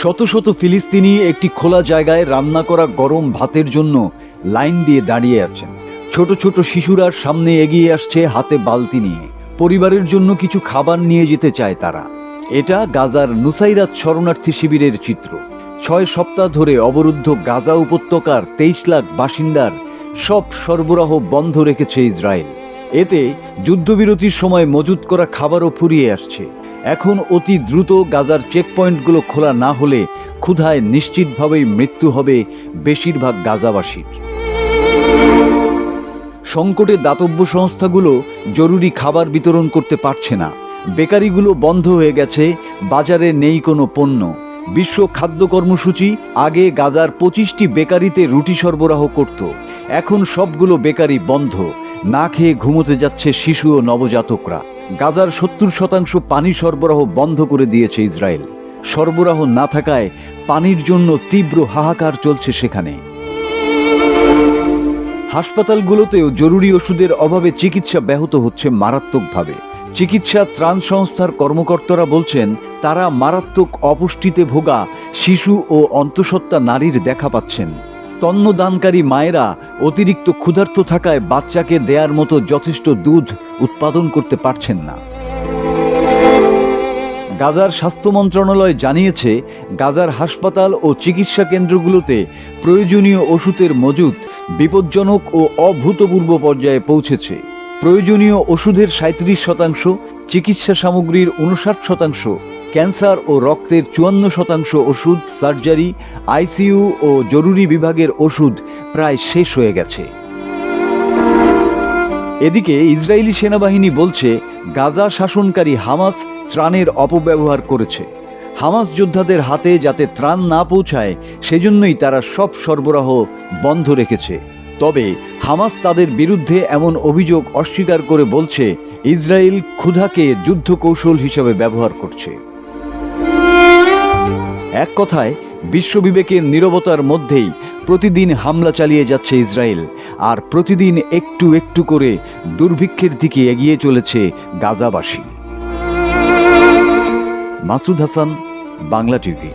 শত শত ফিলিস্তিনি একটি খোলা জায়গায় রান্না করা গরম ভাতের জন্য লাইন দিয়ে দাঁড়িয়ে আছেন। ছোট ছোট শিশুরা সামনে এগিয়ে আসছে হাতে বালতি নিয়ে। পরিবারের জন্য কিছু খাবার নিয়ে যেতে চায় তারা। এটা গাজার নুসাইরাত শরণার্থী শিবিরের চিত্র। 6 সপ্তাহ ধরে অবরুদ্ধ গাজা উপত্যকার 23 লাখ বাসিন্দার সব সরবরাহ বন্ধ রেখেছে ইসরায়েল। এতে যুদ্ধবিরতির সময় মজুত করা খাবারও ফুরিয়ে আসছে। এখন অতি দ্রুত গাজার চেকপয়েন্টগুলো খোলা না হলে ক্ষুধায় নিশ্চিতভাবেই মৃত্যু হবে বেশিরভাগ গাজাবাসীর। সংকটে দাতব্য সংস্থাগুলো জরুরি খাবার বিতরণ করতে পারছে না। বেকারিগুলো বন্ধ হয়ে গেছে, বাজারে নেই কোনো পণ্য। বিশ্ব খাদ্য কর্মসূচি আগে গাজার 25টি বেকারিতে রুটি সরবরাহ করত। এখন সবগুলো বেকারি বন্ধ। না খেয়ে ঘুমোতে যাচ্ছে শিশু ও নবজাতকরা। গাজার 70% পানি সরবরাহ বন্ধ করে দিয়েছে ইসরায়েল। সরবরাহ না থাকায় পানির জন্য তীব্র হাহাকার চলছে সেখানে। হাসপাতালগুলোতেও জরুরি ওষুধের অভাবে চিকিৎসা ব্যাহত হচ্ছে মারাত্মকভাবে। চিকিৎসা ত্রাণ সংস্থার কর্মকর্তারা বলছেন, তারা মারাত্মক অপুষ্টিতে ভোগা শিশু ও অন্তঃসত্ত্বা নারীর দেখা পাচ্ছেন। স্তন্যদানকারী মায়েরা অতিরিক্ত ক্ষুধার্ত থাকায় বাচ্চাকে দেয়ার মতো যথেষ্ট দুধ উৎপাদন করতে পারছেন না। গাজার স্বাস্থ্য মন্ত্রণালয় জানিয়েছে, গাজার হাসপাতাল ও চিকিৎসা কেন্দ্রগুলোতে প্রয়োজনীয় ওষুধের মজুত বিপজ্জনক ও অভূতপূর্ব পর্যায়ে পৌঁছেছে। প্রয়োজনীয় ওষুধের 37%, চিকিৎসা সামগ্রীর 59%, ক্যান্সার ও রক্তের 54% ওষুধ, সার্জারি, আইসিইউ ও জরুরি বিভাগের ওষুধ প্রায় শেষ হয়ে গেছে। এদিকে ইসরায়েলি সেনাবাহিনী বলছে, গাজা শাসনকারী হামাস ত্রাণের অপব্যবহার করেছে। হামাস যোদ্ধাদের হাতে যাতে ত্রাণ না পৌঁছায় সেজন্যই তারা সব সরবরাহ বন্ধ রেখেছে। তবে হামাস তাদের বিরুদ্ধে এমন অভিযোগ অস্বীকার করে বলছে, ইসরায়েল ক্ষুধাকে যুদ্ধ কৌশল হিসেবে ব্যবহার করছে। এক কথায়, বিশ্ববিবেকের নীরবতার মধ্যেই প্রতিদিন হামলা চালিয়ে যাচ্ছে ইসরায়েল, আর প্রতিদিন একটু একটু করে দুর্ভিক্ষের দিকে এগিয়ে চলেছে গাজাবাসী। মাসুদ হাসান, বাংলা টিভি।